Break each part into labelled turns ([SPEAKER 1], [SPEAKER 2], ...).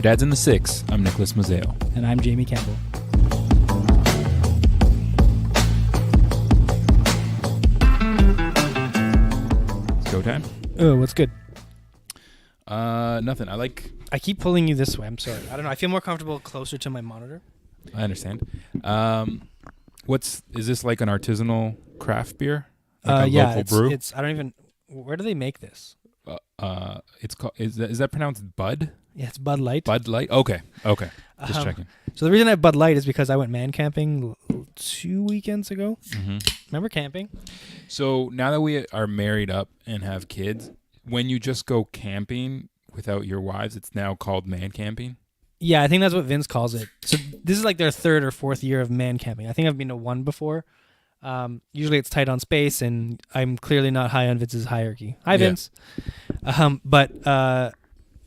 [SPEAKER 1] Dad's in the Six. I'm Nicholas Mazzeo.
[SPEAKER 2] And I'm Jamie Campbell.
[SPEAKER 1] It's go time.
[SPEAKER 2] Oh, what's good?
[SPEAKER 1] Nothing.
[SPEAKER 2] I keep pulling you this way. I'm sorry. I don't know. I feel more comfortable closer to my monitor.
[SPEAKER 1] I understand. Is this like an artisanal craft beer? Like a
[SPEAKER 2] yeah,
[SPEAKER 1] local brew?
[SPEAKER 2] it's. I don't even. Where do they make this?
[SPEAKER 1] It's called. Is that pronounced Bud?
[SPEAKER 2] Yeah, it's Bud Light.
[SPEAKER 1] Bud Light. Okay. Just checking.
[SPEAKER 2] So the reason I have Bud Light is because I went man camping 2 weekends ago.
[SPEAKER 1] Mm-hmm.
[SPEAKER 2] Remember camping?
[SPEAKER 1] So now that we are married up and have kids, when you just go camping without your wives, it's now called man camping.
[SPEAKER 2] Yeah, I think that's what Vince calls it. So this is like their third or fourth year of man camping. I think I've been to one before. Usually it's tight on space, and I'm clearly not high on Vince's hierarchy. Hi, Vince.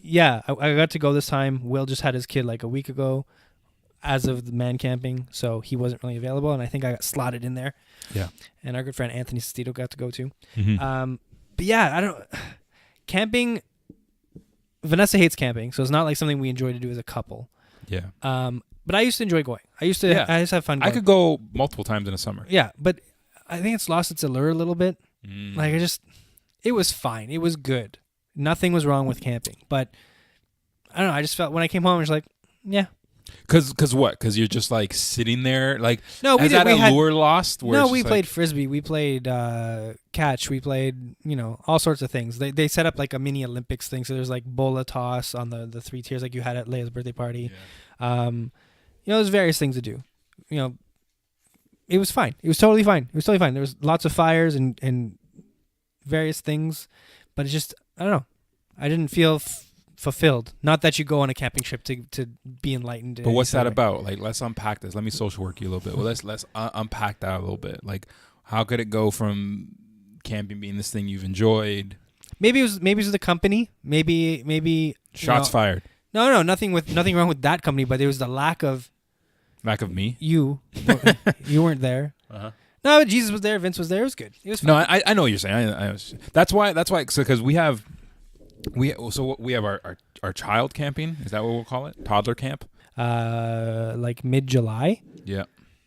[SPEAKER 2] Yeah, I got to go this time. Will just had his kid like a week ago as of the man camping, so he wasn't really available, and I think I got slotted in there.
[SPEAKER 1] Yeah.
[SPEAKER 2] And our good friend Anthony Sestito got to go too.
[SPEAKER 1] Mm-hmm.
[SPEAKER 2] But yeah, camping, Vanessa hates camping, so it's not like something we enjoy to do as a couple.
[SPEAKER 1] Yeah.
[SPEAKER 2] But I used to enjoy going. I used to have fun going.
[SPEAKER 1] I could go multiple times in a summer.
[SPEAKER 2] Yeah, but I think it's lost its allure a little bit. Like it was fine. It was good. Nothing was wrong with camping. But I don't know. I just felt when I came home, I was like, yeah.
[SPEAKER 1] Cause what? Cause you're just like sitting there, like
[SPEAKER 2] no. We
[SPEAKER 1] has
[SPEAKER 2] did.
[SPEAKER 1] that allure lost?
[SPEAKER 2] No, we played frisbee. We played catch. We played all sorts of things. They set up like a mini Olympics thing. So there's like bola toss on the 3 tiers like you had at Leia's birthday party. Yeah. There's various things to do. It was fine. It was totally fine. There was lots of fires and various things, but it's just I don't know. I didn't feel fulfilled. Not that you go on a camping trip to be enlightened.
[SPEAKER 1] But what's that about? Like, let's unpack this. Let me social work you a little bit. Well, let's unpack that a little bit. Like, how could it go from camping being this thing you've enjoyed?
[SPEAKER 2] Maybe it was the company. Maybe
[SPEAKER 1] shots fired.
[SPEAKER 2] No, nothing wrong with that company, but there was the lack of
[SPEAKER 1] me.
[SPEAKER 2] You weren't there.
[SPEAKER 1] Uh-huh.
[SPEAKER 2] No, Jesus was there. Vince was there. It was good. It was fun.
[SPEAKER 1] No, I know what you're saying. That's why. Because we have our child camping. Is that what we'll call it? Toddler camp.
[SPEAKER 2] Like mid-July.
[SPEAKER 1] Yeah.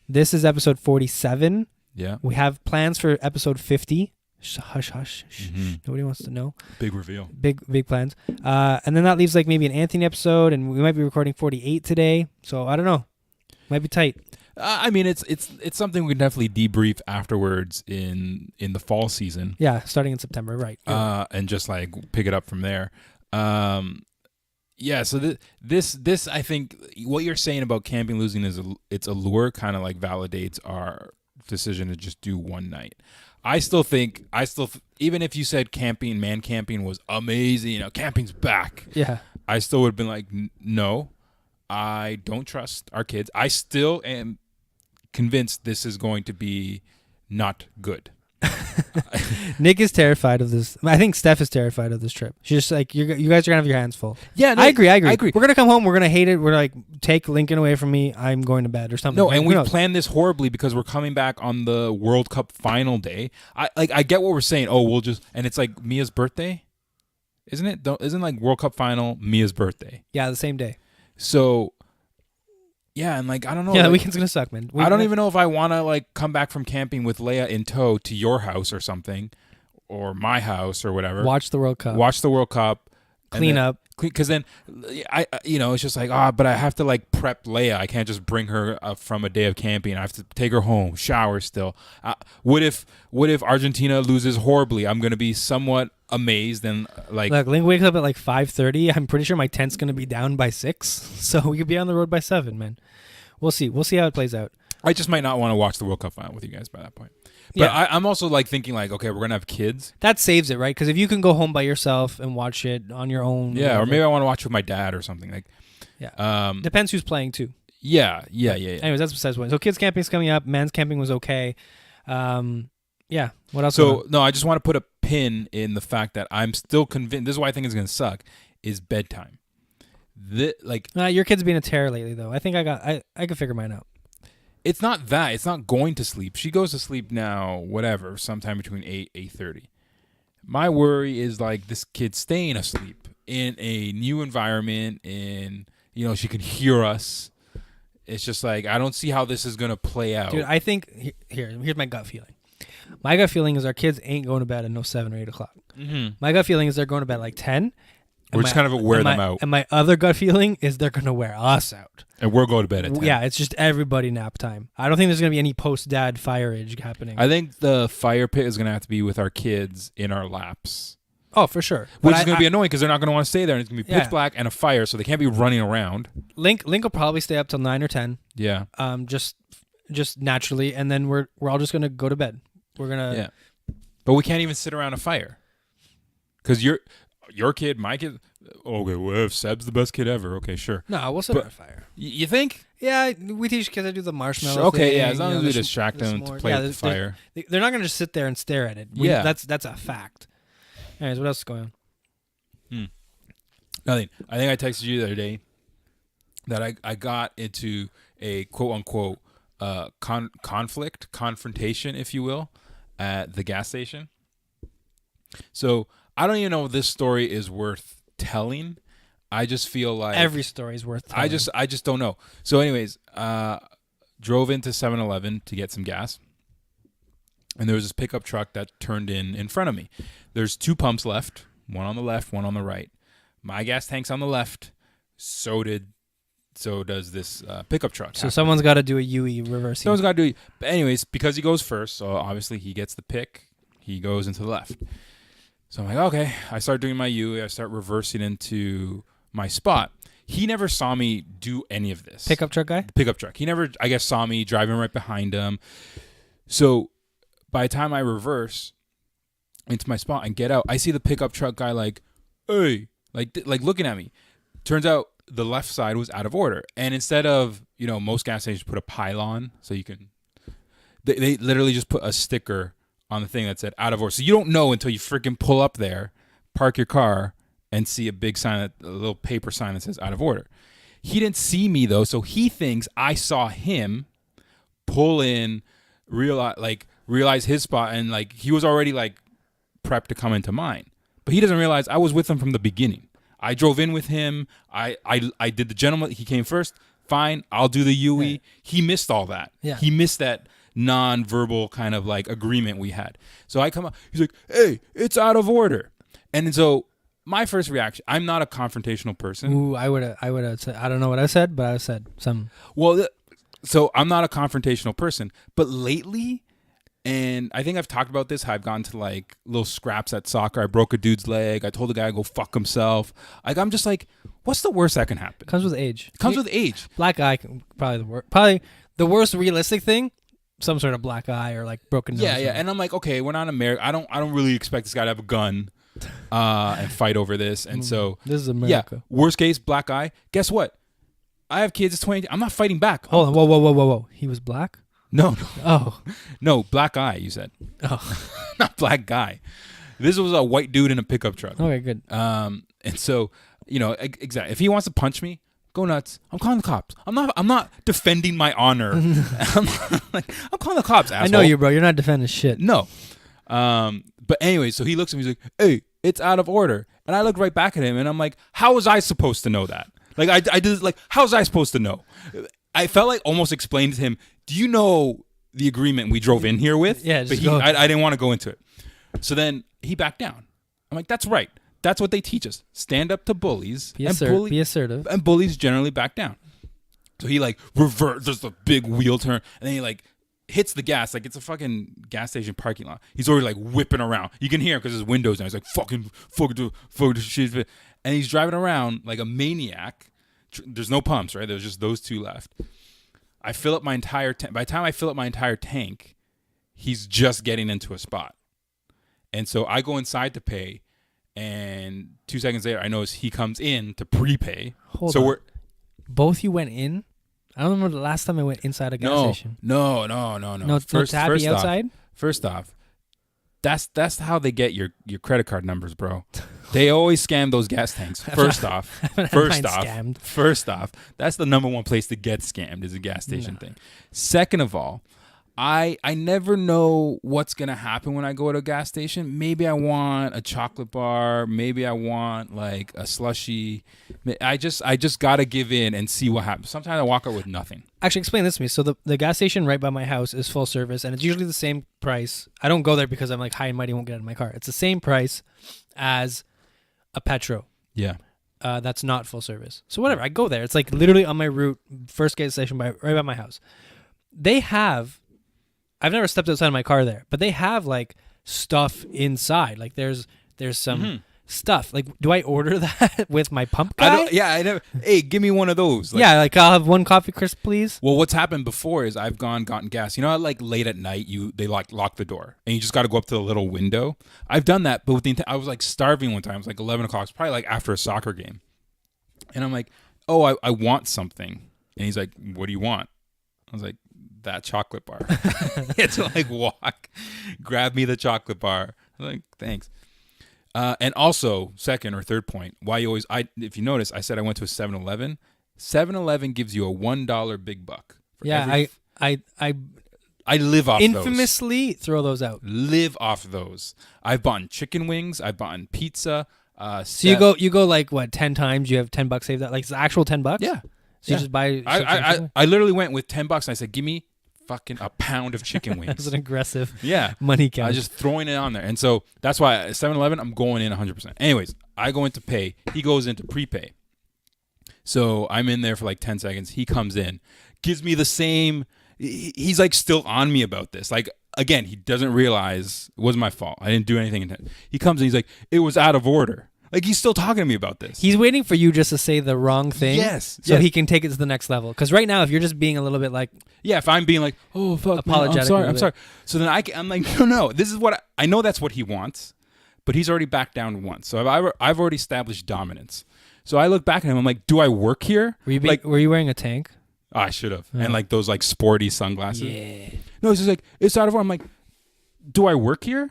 [SPEAKER 2] This is episode 47.
[SPEAKER 1] Yeah.
[SPEAKER 2] We have plans for episode 50. Hush. Mm-hmm. Nobody wants to know.
[SPEAKER 1] Big reveal.
[SPEAKER 2] Big plans. And then that leaves like maybe an Anthony episode, and we might be recording 48 today. So I don't know. Might be tight.
[SPEAKER 1] I mean, it's something we can definitely debrief afterwards in the fall season.
[SPEAKER 2] Yeah, starting in September, right?
[SPEAKER 1] And just like pick it up from there. Yeah. So this I think what you're saying about camping losing its allure kind of like validates our decision to just do one night. I still even if you said man camping was amazing, camping's back.
[SPEAKER 2] Yeah.
[SPEAKER 1] I still would have been like, no, I don't trust our kids. I still am convinced this is going to be not good.
[SPEAKER 2] Nick is terrified of this. I think Steph is terrified of this trip. She's just like, you guys are gonna have your hands full.
[SPEAKER 1] Yeah, no,
[SPEAKER 2] I agree. We're gonna come home. We're gonna hate it. We're like, take Lincoln away from me. I'm going to bed or something.
[SPEAKER 1] No, and we planned this horribly because we're coming back on the World Cup final day. I get what we're saying. Oh, we'll just and it's like Mia's birthday, isn't it? Isn't like World Cup final Mia's birthday?
[SPEAKER 2] Yeah, the same day.
[SPEAKER 1] So. Yeah, and like I don't know.
[SPEAKER 2] Yeah,
[SPEAKER 1] like,
[SPEAKER 2] the weekend's gonna suck, man.
[SPEAKER 1] I don't even know if I want to like come back from camping with Leia in tow to your house or something, or my house or whatever.
[SPEAKER 2] Watch the World Cup. Clean up.
[SPEAKER 1] Because then, it's just like but I have to like prep Leia. I can't just bring her from a day of camping. I have to take her home, shower still. What if Argentina loses horribly? I'm gonna be somewhat amazed and like.
[SPEAKER 2] Look, Link wakes up at like 5:30. I'm pretty sure my tent's gonna be down by 6, so we could be on the road by 7, man. We'll see how it plays out.
[SPEAKER 1] I just might not want to watch the World Cup final with you guys by that point. But yeah. I'm also like thinking like, okay, we're going to have kids.
[SPEAKER 2] That saves it, right? Because if you can go home by yourself and watch it on your own.
[SPEAKER 1] Yeah, or maybe I want to watch with my dad or something. Like,
[SPEAKER 2] yeah. Depends who's playing too.
[SPEAKER 1] Yeah.
[SPEAKER 2] Anyways, that's besides the point. So kids camping's coming up. Men's camping was okay. Yeah. What else?
[SPEAKER 1] So, no, I just want to put a pin in the fact that I'm still convinced. This is why I think it's going to suck, is bedtime.
[SPEAKER 2] Your kid's being a terror lately, though. I think I could figure mine out.
[SPEAKER 1] It's not that. It's not going to sleep. She goes to sleep now, whatever, sometime between 8:30. My worry is like this kid staying asleep in a new environment, in she can hear us. It's just like, I don't see how this is gonna play out.
[SPEAKER 2] Dude, I think here's my gut feeling. My gut feeling is our kids ain't going to bed at 7 or 8 o'clock.
[SPEAKER 1] Mm-hmm.
[SPEAKER 2] My gut feeling is they're going to bed like 10.
[SPEAKER 1] We're just kind of wear them out.
[SPEAKER 2] And my other gut feeling is they're going to wear us out.
[SPEAKER 1] And we're going to bed at 10.
[SPEAKER 2] Yeah, it's just everybody nap time. I don't think there's going to be any post-dad fire age happening.
[SPEAKER 1] I think the fire pit is going to have to be with our kids in our laps.
[SPEAKER 2] Oh, for sure.
[SPEAKER 1] Which is going to be annoying because they're not going to want to stay there. And it's going to be pitch black and a fire, so they can't be running around.
[SPEAKER 2] Link will probably stay up till 9 or 10.
[SPEAKER 1] Yeah.
[SPEAKER 2] Just naturally. And then we're all just going to go to bed. We're going to...
[SPEAKER 1] Yeah. But we can't even sit around a fire. Because your kid, my kid... Okay, well, if Seb's the best kid ever, okay, sure.
[SPEAKER 2] No, we'll sit around a fire.
[SPEAKER 1] You think?
[SPEAKER 2] Yeah, we teach kids to do the marshmallow
[SPEAKER 1] thing. Okay, yeah, as long as we
[SPEAKER 2] the
[SPEAKER 1] distract them to play with the fire.
[SPEAKER 2] They're not going to just sit there and stare at it. That's a fact. Anyways, what else is going on?
[SPEAKER 1] Nothing. I think I texted you the other day that I got into a quote-unquote confrontation, if you will, at the gas station. So I don't even know if this story is worth telling. I just feel like
[SPEAKER 2] every story is worth telling.
[SPEAKER 1] I just don't know. So anyways, drove into 7-Eleven to get some gas. And there was this pickup truck that turned in front of me. There's 2 pumps left, one on the left, one on the right. My gas tank's on the left. So does this pickup truck.
[SPEAKER 2] So someone's got to do a UE reversing.
[SPEAKER 1] Someone's got to do it. But anyways, because he goes first, so obviously he gets the pick. He goes into the left. So I'm like, okay. I start doing my UE. I start reversing into my spot. He never saw me do any of this.
[SPEAKER 2] Pickup truck guy?
[SPEAKER 1] The pickup truck. He never, I guess, saw me driving right behind him. So by the time I reverse into my spot and get out, I see the pickup truck guy like, hey, like looking at me. Turns out the left side was out of order. And instead of, most gas stations put a pylon so you can, they literally just put a sticker on the thing that said out of order. So you don't know until you freaking pull up there, park your car, and see a big sign, a little paper sign that says out of order. He didn't see me though, so he thinks I saw him pull in, realize his spot, and like he was already like prepped to come into mine. But he doesn't realize I was with him from the beginning. I drove in with him. I did the gentleman. He came first. Fine, I'll do the UE. Yeah. He missed all that.
[SPEAKER 2] Yeah.
[SPEAKER 1] He missed that non-verbal kind of like agreement we had. So I come up. He's like, "Hey, it's out of order." And so my first reaction, I'm not a confrontational person.
[SPEAKER 2] Ooh, I would have said, I don't know what I said, but I said some.
[SPEAKER 1] Well, so I'm not a confrontational person, but lately, and I think I've talked about this, how I've gone to like little scraps at soccer. I broke a dude's leg. I told the guy to go fuck himself. Like, I'm just like, what's the worst that can happen?
[SPEAKER 2] Comes with age.
[SPEAKER 1] Comes with age.
[SPEAKER 2] Black eye, probably the worst realistic thing. Some sort of black eye or like broken nose.
[SPEAKER 1] Yeah. And I'm like, okay, we're not America. I don't really expect this guy to have a gun and fight over this. And so
[SPEAKER 2] this is America.
[SPEAKER 1] Yeah, worst case, black eye. Guess what? I have kids. It's 20. I'm not fighting back.
[SPEAKER 2] Hold on. Whoa. He was black?
[SPEAKER 1] No.
[SPEAKER 2] Oh.
[SPEAKER 1] No, black eye, you said.
[SPEAKER 2] Oh.
[SPEAKER 1] Not black guy. This was a white dude in a pickup truck.
[SPEAKER 2] Okay, good.
[SPEAKER 1] And so, exactly. If he wants to punch me, go nuts. I'm calling the cops. I'm not defending my honor. I'm calling the cops, asshole.
[SPEAKER 2] I know you, bro. You're not defending shit.
[SPEAKER 1] No. But anyway, so he looks at me, he's like, hey, it's out of order. And I look right back at him and I'm like, how was I supposed to know that? Like I did, like, how was I supposed to know? I felt like almost explained to him, do you know the agreement we drove in here with?
[SPEAKER 2] Yeah,
[SPEAKER 1] but I didn't want to go into it. So then he backed down. I'm like, that's right. That's what they teach us. Stand up to bullies.
[SPEAKER 2] Be assertive.
[SPEAKER 1] And bullies generally back down. So he like reverts, there's a big wheel turn, and then he like hits the gas like it's a fucking gas station parking lot. He's already like whipping around. You can hear him because his window's down. He's like fucking shit. And he's driving around like a maniac. There's no pumps, right? There's just those 2 left. I fill up my entire tank. By the time I fill up my entire tank, he's just getting into a spot. And so I go inside to pay, and 2 seconds later, I notice he comes in to prepay.
[SPEAKER 2] Hold on. Both you went in? I don't remember the last time I went inside a gas station.
[SPEAKER 1] No.
[SPEAKER 2] No tappy outside?
[SPEAKER 1] First off, that's how they get your credit card numbers, bro. They always scam those gas tanks. First off, that's the number one place to get scammed is a gas station thing. Second of all, I never know what's gonna happen when I go to a gas station. Maybe I want a chocolate bar. Maybe I want like a slushie. I just gotta give in and see what happens. Sometimes I walk out with nothing.
[SPEAKER 2] Actually, explain this to me. So the gas station right by my house is full service, and it's usually the same price. I don't go there because I'm like high and mighty, won't get out of my car. It's the same price as a Petro.
[SPEAKER 1] Yeah.
[SPEAKER 2] That's not full service. So whatever, I go there. It's like literally on my route, first gas station right by my house. I've never stepped outside of my car there, but they have like stuff inside. Like there's some stuff. Like, do I order that with my pump guy?
[SPEAKER 1] I never. Hey, give me one of those. Like,
[SPEAKER 2] yeah, like I'll have one coffee crisp, please.
[SPEAKER 1] Well, what's happened before is I've gotten gas. You know how like late at night they like lock the door and you just got to go up to the little window. I've done that, but with I was like starving one time. It was like 11 o'clock. It's probably like after a soccer game, and I'm like, oh, I want something, and he's like, what do you want? I was like, that chocolate bar. He had to like walk, grab me the chocolate bar. I'm like, thanks. And also, second or third point, why you always, if you notice, I said I went to a 7-Eleven. 7-Eleven gives you a $1 big buck.
[SPEAKER 2] Yeah, I
[SPEAKER 1] live off
[SPEAKER 2] infamously throw those out.
[SPEAKER 1] Live off those. I've bought chicken wings. I've bought pizza.
[SPEAKER 2] So you go like what 10 times? You have $10 saved up. Like it's the actual $10.
[SPEAKER 1] Yeah.
[SPEAKER 2] So you just buy.
[SPEAKER 1] I literally went with $10 and I said, give me fucking a pound of chicken wings.
[SPEAKER 2] That's an aggressive
[SPEAKER 1] yeah
[SPEAKER 2] money count.
[SPEAKER 1] I was just throwing it on there, and so that's why at 7-Eleven I'm going in 100%. Anyways, I go into pay. He goes into prepay. So I'm in there for like 10 seconds. He comes in, gives me the same. He's like still on me about this. Like again, he doesn't realize it wasn't my fault. I didn't do anything. He comes in. He's like, it was out of order. Like he's still talking to me about this.
[SPEAKER 2] He's waiting for you just to say the wrong thing.
[SPEAKER 1] Yes.
[SPEAKER 2] So he can take it to the next level. Because right now, if you're just being a little bit like,
[SPEAKER 1] yeah, if I'm being like, oh fuck,
[SPEAKER 2] apologetic,
[SPEAKER 1] man, I'm sorry. So then I'm like, no. This is what I know. That's what he wants, but he's already backed down once. So I've already established dominance. So I look back at him. I'm like, do I work here?
[SPEAKER 2] Were you wearing a tank?
[SPEAKER 1] Oh, I should have. And like those like sporty sunglasses.
[SPEAKER 2] Yeah.
[SPEAKER 1] No, he's just like, it's out of order. I'm like, do I work here?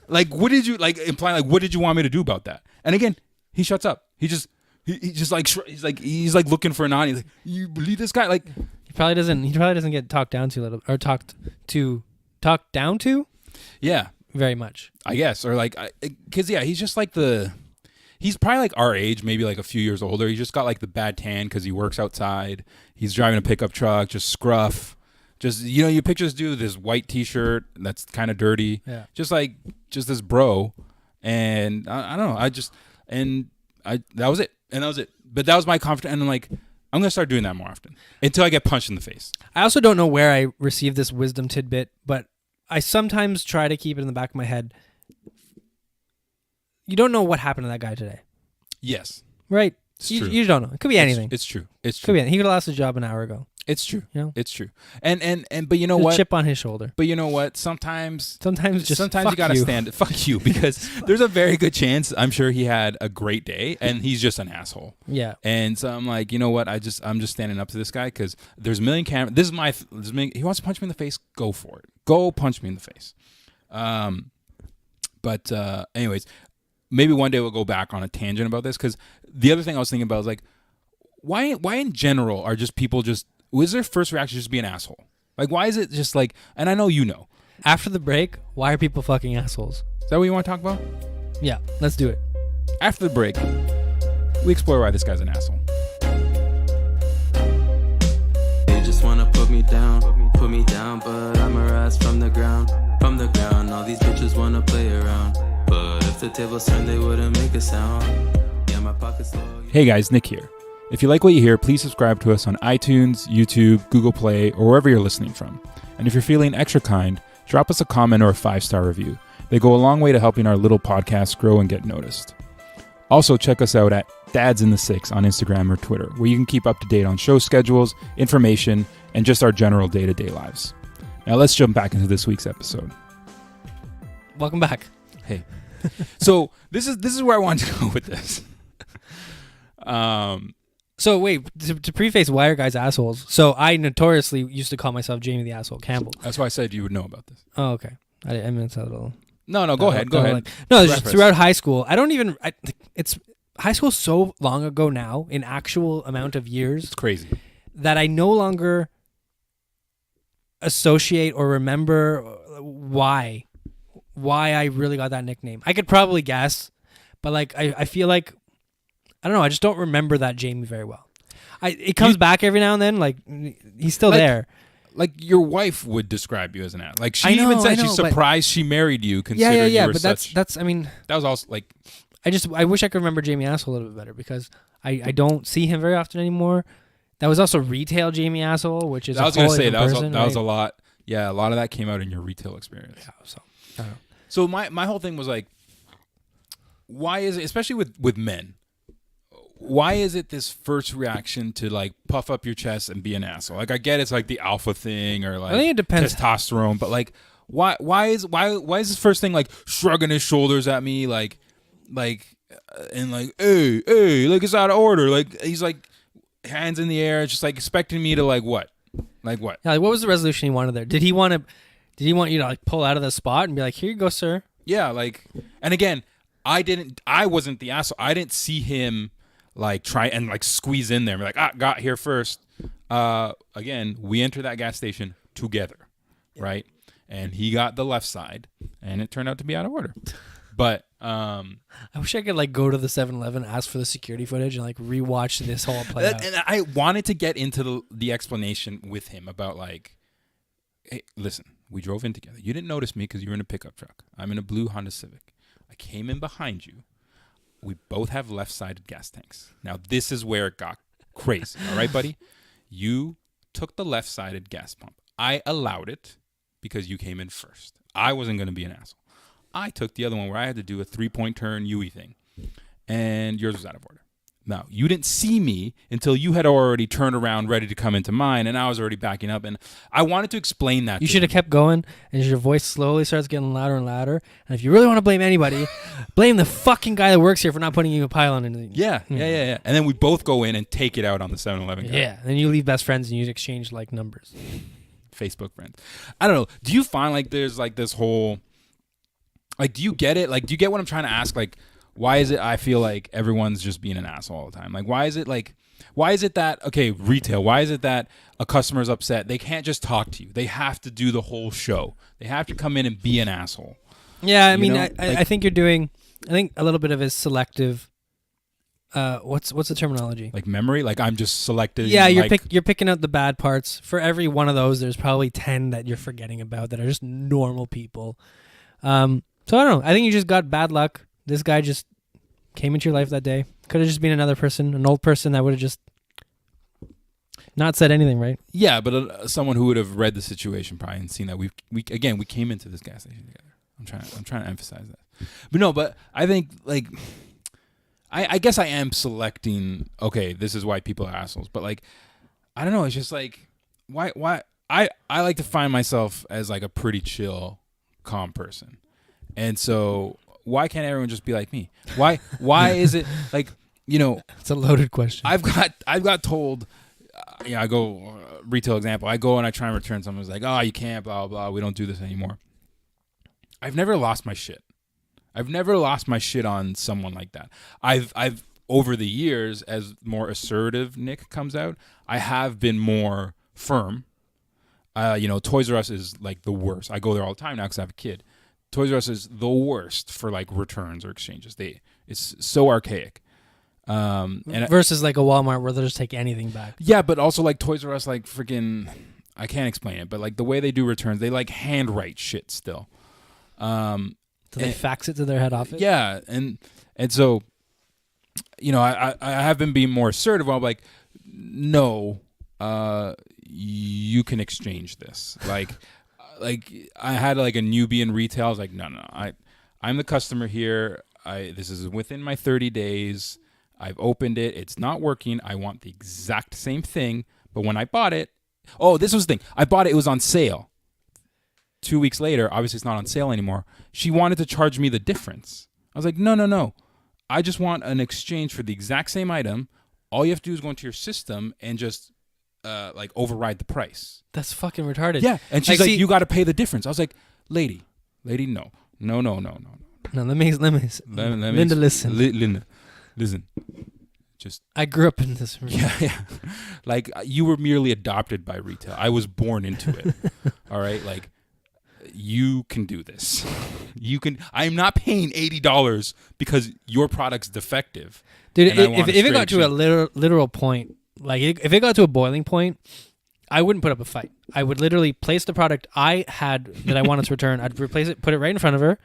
[SPEAKER 1] Like, what did you like implying? Like, what did you want me to do about that? And again, he shuts up. He just like he's like looking for a nod. He's like, you believe this guy? Like
[SPEAKER 2] he probably doesn't get talked down to talked down to.
[SPEAKER 1] Yeah,
[SPEAKER 2] very much.
[SPEAKER 1] I guess, or like, because yeah, he's just like he's probably like our age, maybe like a few years older. He just got like the bad tan because he works outside. He's driving a pickup truck, just scruff. Just, you picture this dude with this white T-shirt that's kind of dirty.
[SPEAKER 2] Yeah.
[SPEAKER 1] Just this bro. And I don't know. That was it. And that was it. But that was my confidence. And I'm like, I'm going to start doing that more often until I get punched in the face.
[SPEAKER 2] I also don't know where I received this wisdom tidbit, but I sometimes try to keep it in the back of my head. You don't know what happened to that guy today.
[SPEAKER 1] Yes.
[SPEAKER 2] Right?
[SPEAKER 1] It's true.
[SPEAKER 2] You don't know. It could be anything.
[SPEAKER 1] It's true. It's true.
[SPEAKER 2] Could be anything. He could have lost his job an hour ago.
[SPEAKER 1] It's true.
[SPEAKER 2] It's
[SPEAKER 1] true. And but you know
[SPEAKER 2] There's
[SPEAKER 1] what?
[SPEAKER 2] A chip on his shoulder.
[SPEAKER 1] But you know what? Sometimes
[SPEAKER 2] you
[SPEAKER 1] gotta stand it. Fuck you, because there's a very good chance I'm sure he had a great day and he's just an asshole.
[SPEAKER 2] Yeah.
[SPEAKER 1] And so I'm like, you know what? I'm just standing up to this guy because there's a million cameras. He wants to punch me in the face. Go for it. Go punch me in the face. But anyways, maybe one day we'll go back on a tangent about this, because the other thing I was thinking about is like, why in general are just people just, was their first reaction just be an asshole? Like, why is it just like, and I know you know.
[SPEAKER 2] After the break, why are people fucking assholes?
[SPEAKER 1] Is that what you want to talk about?
[SPEAKER 2] Yeah, let's do it.
[SPEAKER 1] After the break, we explore why this guy's an asshole.
[SPEAKER 3] They just wanna put me down, but I'm a rise from the ground. All these bitches wanna play around, but if the tables turned, they wouldn't make a sound. Yeah, my pocket's low.
[SPEAKER 1] Hey guys, Nick here. If you like what you hear, please subscribe to us on iTunes, YouTube, Google Play, or wherever you're listening from. And if you're feeling extra kind, drop us a comment or a 5-star review. They go a long way to helping our little podcast grow and get noticed. Also, check us out at Dads in the Six on Instagram or Twitter, where you can keep up to date on show schedules, information, and just our general day-to-day lives. Now let's jump back into this week's episode.
[SPEAKER 2] Welcome back.
[SPEAKER 1] Hey. So this is where I wanted to go with this.
[SPEAKER 2] So wait, to preface why are guys assholes? So I notoriously used to call myself Jamie the Asshole Campbell.
[SPEAKER 1] That's why I said you would know about this.
[SPEAKER 2] Oh, okay. I mean, it's a little...
[SPEAKER 1] No, go ahead. Go ahead.
[SPEAKER 2] No, it's just throughout high school. It's high school so long ago now, in actual amount of years.
[SPEAKER 1] It's crazy.
[SPEAKER 2] That I no longer associate or remember why I really got that nickname. I could probably guess, but like I feel like I don't know. I just don't remember that Jamie very well. It comes back every now and then. Like he's still there.
[SPEAKER 1] Like your wife would describe you as an ass. Like she
[SPEAKER 2] I know,
[SPEAKER 1] even said
[SPEAKER 2] I know,
[SPEAKER 1] she's surprised she married you. Considering
[SPEAKER 2] Yeah.
[SPEAKER 1] you were
[SPEAKER 2] But
[SPEAKER 1] such,
[SPEAKER 2] that's. I mean,
[SPEAKER 1] that was also like
[SPEAKER 2] I wish I could remember Jamie Asshole a little bit better because I don't see him very often anymore. That was also retail Jamie Asshole, which is
[SPEAKER 1] I was
[SPEAKER 2] going
[SPEAKER 1] gonna
[SPEAKER 2] to
[SPEAKER 1] say that was a lot. Yeah, a lot of that came out in your retail experience.
[SPEAKER 2] Yeah, so I don't know.
[SPEAKER 1] So my whole thing was like, why is it, especially with men, why is it this first reaction to like puff up your chest and be an asshole? Like I get it's like the alpha thing or like
[SPEAKER 2] I think it depends.
[SPEAKER 1] testosterone, but like why is this first thing like shrugging his shoulders at me and like hey like it's out of order, like he's like hands in the air just like expecting me to like what?
[SPEAKER 2] Yeah, like what was the resolution he wanted there? Did he want you to like pull out of the spot and be like, here you go, sir?
[SPEAKER 1] Yeah, like, and again, I wasn't the asshole. I didn't see him like try and like squeeze in there and be like, got here first. Again, we entered that gas station together, right? And he got the left side and it turned out to be out of order. But
[SPEAKER 2] I wish I could like go to the 7-Eleven, ask for the security footage, and like rewatch this whole play out.
[SPEAKER 1] And I wanted to get into the explanation with him about like, hey, listen, we drove in together. You didn't notice me because you were in a pickup truck. I'm in a blue Honda Civic. I came in behind you. We both have left-sided gas tanks. Now this is where it got crazy. All right, buddy? You took the left-sided gas pump. I allowed it because you came in first. I wasn't going to be an asshole. I took the other one where I had to do a 3-point turn UE thing, and yours was out of order. Now, you didn't see me until you had already turned around ready to come into mine, and I was already backing up, and I wanted to explain that.
[SPEAKER 2] You should have kept going, and your voice slowly starts getting louder and louder. And if you really want to blame anybody, blame the fucking guy that works here for not putting you a pylon in the...
[SPEAKER 1] Yeah. And then we both go in and take it out on the 7-Eleven guy.
[SPEAKER 2] Yeah, and you leave best friends and you exchange like numbers.
[SPEAKER 1] Facebook friends. I don't know. Do you find like there's like this whole... Like, do you get it? Like, do you get what I'm trying to ask? Like, why is it I feel like everyone's just being an asshole all the time? Like, why is it that, okay, retail, why is it that a customer's upset? They can't just talk to you. They have to do the whole show. They have to come in and be an asshole.
[SPEAKER 2] Yeah, I mean,
[SPEAKER 1] know?
[SPEAKER 2] I think you're doing, I think a little bit of it is selective. What's the terminology?
[SPEAKER 1] Like memory? Like I'm just selected.
[SPEAKER 2] Yeah,
[SPEAKER 1] like,
[SPEAKER 2] you're picking out the bad parts. For every one of those, there's probably 10 that you're forgetting about that are just normal people. So I don't know. I think you just got bad luck. This guy just came into your life that day. Could have just been another person, an old person that would have just not said anything, right?
[SPEAKER 1] Yeah, but someone who would have read the situation probably and seen that we came into this gas station together. I'm trying to emphasize that. But no, but I think like I guess I am selecting. Okay, this is why people are assholes. But like I don't know. It's just like why I like to find myself as like a pretty chill, calm person. And so why can't everyone just be like me? Why is it like,
[SPEAKER 2] it's a loaded question.
[SPEAKER 1] I've got told, I go retail example. I go and I try and return something. It's like, oh, you can't, blah, blah, blah. We don't do this anymore. I've never lost my shit. I've never lost my shit on someone like that. I've over the years, as more assertive Nick comes out, I have been more firm. Toys R Us is like the worst. I go there all the time now because I have a kid. Toys R Us is the worst for like returns or exchanges. It's so archaic. And
[SPEAKER 2] versus like a Walmart where they'll just take anything back.
[SPEAKER 1] Yeah, but also like Toys R Us, like freaking, I can't explain it, but like the way they do returns, they like handwrite shit still.
[SPEAKER 2] Do they fax it to their head office?
[SPEAKER 1] Yeah, and so, I have been being more assertive. I'm like, no, you can exchange this. Like I had like a newbie in retail. I was like, no, I'm the customer here. This is within my 30 days. I've opened it. It's not working. I want the exact same thing. But when I bought it, this was the thing. I bought it. It was on sale. 2 weeks later, obviously it's not on sale anymore. She wanted to charge me the difference. I was like, no. I just want an exchange for the exact same item. All you have to do is go into your system and just like override the price.
[SPEAKER 2] That's fucking retarded.
[SPEAKER 1] Yeah, and she's like, you got to pay the difference. I was like, lady, no.
[SPEAKER 2] No, let me Linda, listen.
[SPEAKER 1] Linda, listen. just
[SPEAKER 2] I grew up in this.
[SPEAKER 1] yeah. Like you were merely adopted by retail. I was born into it. All right, like you can do this. You can. I'm not paying $80 because your product's defective.
[SPEAKER 2] Dude,
[SPEAKER 1] and I
[SPEAKER 2] if
[SPEAKER 1] want a
[SPEAKER 2] it got
[SPEAKER 1] straight
[SPEAKER 2] to a
[SPEAKER 1] exchange.
[SPEAKER 2] literal point, like if it got to a boiling point, I wouldn't put up a fight. I would literally place the product I had that I wanted to return. I'd replace it, put it right in front of her,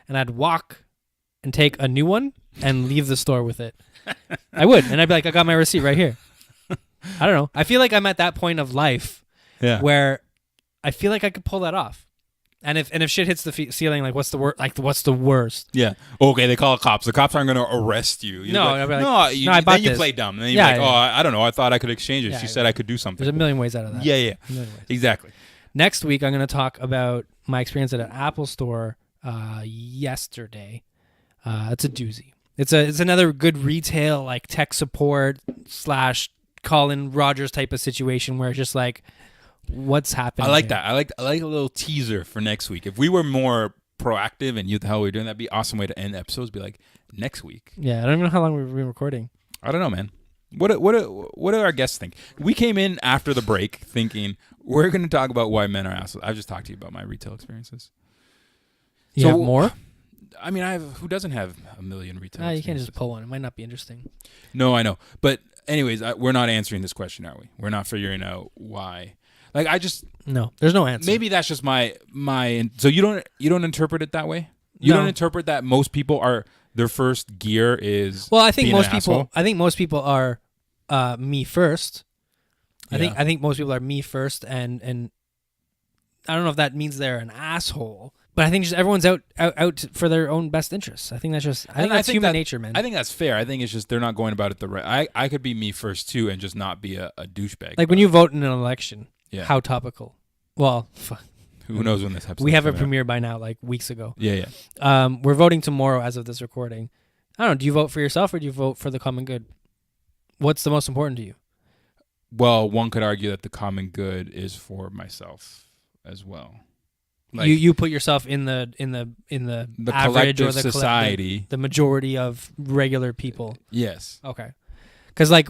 [SPEAKER 2] and I'd walk and take a new one and leave the store with it. I would, and I'd be like, I got my receipt right here. I don't know. I feel like I'm at that point of life
[SPEAKER 1] Yeah.
[SPEAKER 2] where I feel like I could pull that off. And if shit hits the ceiling, like what's the worst? Like what's the worst?
[SPEAKER 1] Yeah. Okay, they call the cops. The cops aren't going to arrest you. You're
[SPEAKER 2] No,
[SPEAKER 1] like,
[SPEAKER 2] I'll be like,
[SPEAKER 1] no, you,
[SPEAKER 2] no, I bought
[SPEAKER 1] then you
[SPEAKER 2] this.
[SPEAKER 1] play dumb. And then you're
[SPEAKER 2] Yeah,
[SPEAKER 1] like,
[SPEAKER 2] yeah.
[SPEAKER 1] oh, I don't know. I thought I could exchange it.
[SPEAKER 2] Yeah,
[SPEAKER 1] She
[SPEAKER 2] yeah.
[SPEAKER 1] said I could do something.
[SPEAKER 2] There's a million ways out of that.
[SPEAKER 1] Yeah, yeah.
[SPEAKER 2] A million ways.
[SPEAKER 1] Exactly.
[SPEAKER 2] Next week, I'm going to talk about my experience at an Apple store yesterday. It's a doozy. It's another good retail like tech support / Colin Rogers type of situation where it's just like, what's happening?
[SPEAKER 1] I like
[SPEAKER 2] here?
[SPEAKER 1] that. I like a little teaser for next week. If we were more proactive and knew the hell we were doing, that'd be an awesome way to end episodes. Be like, next week.
[SPEAKER 2] Yeah, I don't even know how long we've been recording.
[SPEAKER 1] I don't know, man. What do our guests think? We came in after the break thinking we're going to talk about why men are assholes. I've just talked to you about my retail experiences.
[SPEAKER 2] You
[SPEAKER 1] So,
[SPEAKER 2] have more?
[SPEAKER 1] I mean, who doesn't have a million retail
[SPEAKER 2] You can't
[SPEAKER 1] experiences?
[SPEAKER 2] just pull one. It might not be interesting.
[SPEAKER 1] No, I know. But anyways, we're not answering this question, are we? We're not figuring out why. Like
[SPEAKER 2] No, there's no answer.
[SPEAKER 1] maybe that's just my so you don't interpret it that way? You
[SPEAKER 2] No.
[SPEAKER 1] don't interpret that most people are their first gear is
[SPEAKER 2] Well, I think
[SPEAKER 1] being
[SPEAKER 2] most
[SPEAKER 1] an
[SPEAKER 2] people.
[SPEAKER 1] asshole?
[SPEAKER 2] I think most people are me first. I
[SPEAKER 1] Yeah.
[SPEAKER 2] think most people are me first, and I don't know if that means they're an asshole, but I think just everyone's out for their own best interests. I think that's just. I think that's human nature, man.
[SPEAKER 1] I think that's fair. I think it's just they're not going about it the right. I could be me first too and just not be a douchebag.
[SPEAKER 2] like when you vote in an election.
[SPEAKER 1] Yeah.
[SPEAKER 2] How topical. Well, fuck.
[SPEAKER 1] Who knows when this episode
[SPEAKER 2] We have a
[SPEAKER 1] coming out.
[SPEAKER 2] premiere by now, like weeks ago.
[SPEAKER 1] Yeah, yeah.
[SPEAKER 2] We're voting tomorrow as of this recording. I don't know. Do you vote for yourself or do you vote for the common good? What's the most important to you?
[SPEAKER 1] Well, one could argue that the common good is for myself as well. Like
[SPEAKER 2] you put yourself in the
[SPEAKER 1] the
[SPEAKER 2] average
[SPEAKER 1] collective
[SPEAKER 2] or the
[SPEAKER 1] society.
[SPEAKER 2] the majority of regular people.
[SPEAKER 1] Yes.
[SPEAKER 2] Okay. Because like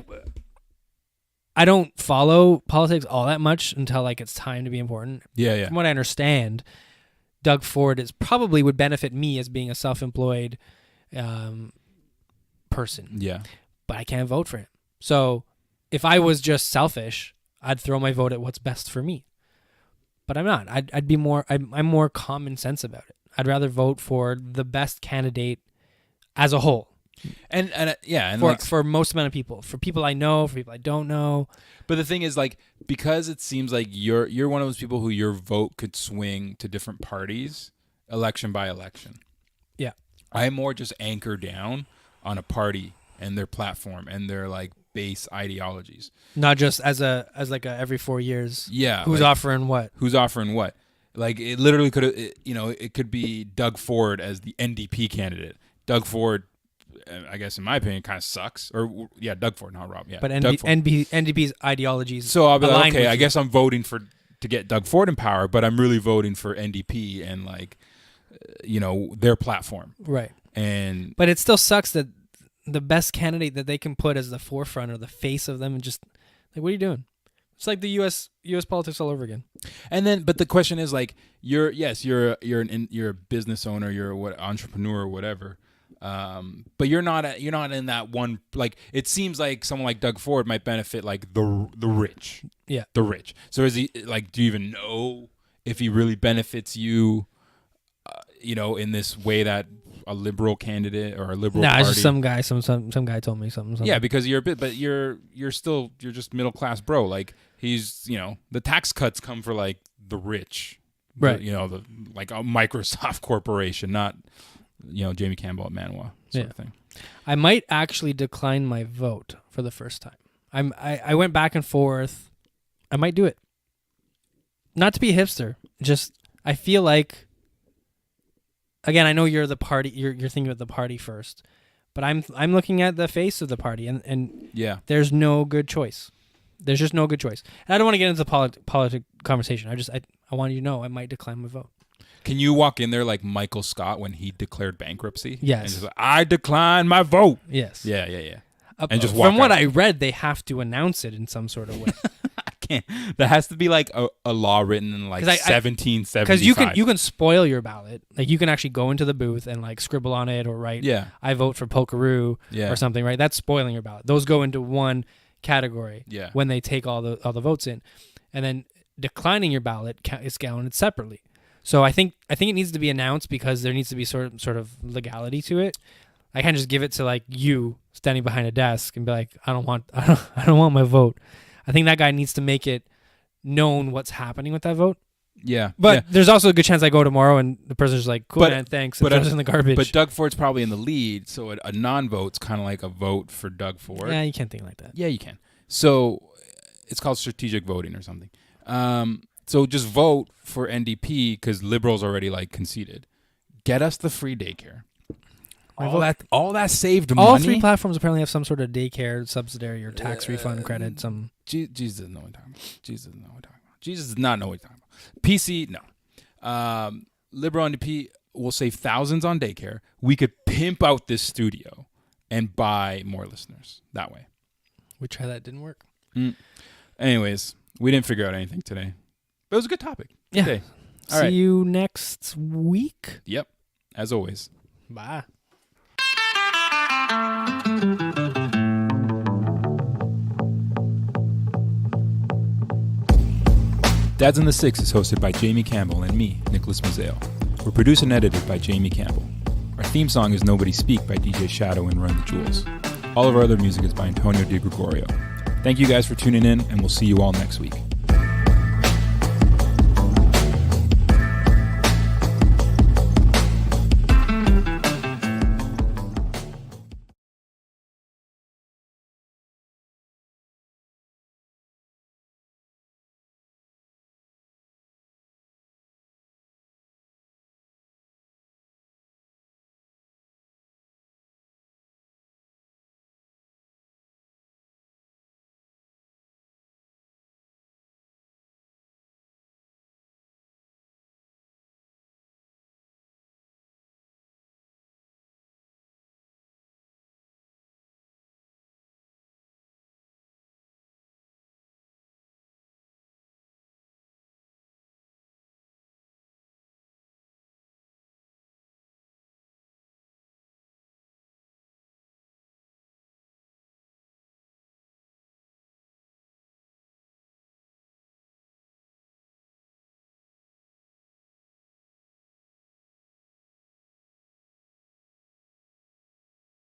[SPEAKER 2] I don't follow politics all that much until like it's time to be important.
[SPEAKER 1] Yeah, yeah.
[SPEAKER 2] From what I understand, Doug Ford probably would benefit me as being a self-employed person,
[SPEAKER 1] Yeah.
[SPEAKER 2] but I can't vote for him. So if I was just selfish, I'd throw my vote at what's best for me. But I'm not. I'd be more. I'm more common sense about it. I'd rather vote for the best candidate as a whole.
[SPEAKER 1] And yeah, and
[SPEAKER 2] For
[SPEAKER 1] like,
[SPEAKER 2] for most amount of people, for people I know, for people I don't know.
[SPEAKER 1] but the thing is, like, because it seems like you're one of those people who your vote could swing to different parties, election by election.
[SPEAKER 2] Yeah.
[SPEAKER 1] I'm more just anchored down on a party and their platform and their like base ideologies.
[SPEAKER 2] Not just as like a every 4 years.
[SPEAKER 1] Yeah.
[SPEAKER 2] Who's
[SPEAKER 1] like,
[SPEAKER 2] offering what?
[SPEAKER 1] Who's offering what? Like it literally could have, it could be Doug Ford as the NDP candidate. Doug Ford, I guess in my opinion, kind of sucks. Or yeah, Doug Ford, not Rob. Yeah,
[SPEAKER 2] But
[SPEAKER 1] Doug Ford.
[SPEAKER 2] NDP's ideologies.
[SPEAKER 1] So I'll be like,
[SPEAKER 2] align
[SPEAKER 1] okay,
[SPEAKER 2] with
[SPEAKER 1] I
[SPEAKER 2] you.
[SPEAKER 1] guess I'm voting to get Doug Ford in power, but I'm really voting for NDP and like, their platform.
[SPEAKER 2] Right.
[SPEAKER 1] And
[SPEAKER 2] But it still sucks that the best candidate that they can put as the forefront or the face of them and just like, what are you doing? It's like the U.S. politics all over again.
[SPEAKER 1] but the question is like, you're a business owner, you're a entrepreneur or whatever. But you're not in that one, like, it seems like someone like Doug Ford might benefit like the rich.
[SPEAKER 2] Yeah.
[SPEAKER 1] The rich. So is he like, do you even know if he really benefits you, in this way that a liberal candidate or a liberal
[SPEAKER 2] Nah,
[SPEAKER 1] party?
[SPEAKER 2] it's just some guy told me something.
[SPEAKER 1] Yeah, because you're just middle class bro. Like he's, the tax cuts come for like the rich.
[SPEAKER 2] Right.
[SPEAKER 1] The like a Microsoft corporation, not Jamie Campbell at Manawa sort of thing.
[SPEAKER 2] I might actually decline my vote for the first time. I went back and forth. I might do it. Not to be a hipster, just I feel like. Again, I know you're the party. You're thinking of the party first, but I'm looking at the face of the party, and
[SPEAKER 1] Yeah.
[SPEAKER 2] there's no good choice. There's just no good choice. And I don't want to get into the politic conversation. I want you to know I might decline my vote.
[SPEAKER 1] Can you walk in there like Michael Scott when he declared bankruptcy?
[SPEAKER 2] Yes.
[SPEAKER 1] And just like, I decline my vote.
[SPEAKER 2] Yes.
[SPEAKER 1] Yeah. and just walk
[SPEAKER 2] From what
[SPEAKER 1] out.
[SPEAKER 2] I read, they have to announce it in some sort of way.
[SPEAKER 1] Can't. There has to be like a law written in like 1775.
[SPEAKER 2] Because you can spoil your ballot. Like you can actually go into the booth and like scribble on it or write,
[SPEAKER 1] Yeah.
[SPEAKER 2] I vote for Polkaroo or something, right? That's spoiling your ballot. Those go into one category when they take all the votes in. And then declining your ballot is counted separately. So I think it needs to be announced because there needs to be sort of legality to it. I can't just give it to like you standing behind a desk and be like, I don't want my vote. I think that guy needs to make it known what's happening with that vote.
[SPEAKER 1] Yeah.
[SPEAKER 2] But there's also a good chance I go tomorrow and the person's just like, cool, man, thanks. And throws it in the garbage.
[SPEAKER 1] But Doug Ford's probably in the lead, so a non-vote's kind of like a vote for Doug Ford.
[SPEAKER 2] Yeah, you can't think like that.
[SPEAKER 1] Yeah, you can. So it's called strategic voting or something. So just vote for NDP because Liberals already like conceded. Get us the free daycare. All that saved money.
[SPEAKER 2] All three platforms apparently have some sort of daycare subsidiary or tax refund credit.
[SPEAKER 1] Jesus doesn't know what he's talking about. Jesus doesn't know what he's talking about. Jesus does not know what he's talking about. PC, no. Liberal NDP will save thousands on daycare. We could pimp out this studio and buy more listeners that way.
[SPEAKER 2] We tried that, didn't work.
[SPEAKER 1] Anyways, we didn't figure out anything today. But it was a good topic. Good
[SPEAKER 2] Yeah.
[SPEAKER 1] day. All
[SPEAKER 2] See
[SPEAKER 1] right.
[SPEAKER 2] you next week.
[SPEAKER 1] Yep. As always.
[SPEAKER 2] Bye.
[SPEAKER 1] Dads in the Six is hosted by Jamie Campbell and me, Nicholas Mazzeo. We're produced and edited by Jamie Campbell. Our theme song is Nobody Speak by DJ Shadow and Run the Jewels. All of our other music is by Antonio Di Gregorio. Thank you guys for tuning in, and we'll see you all next week.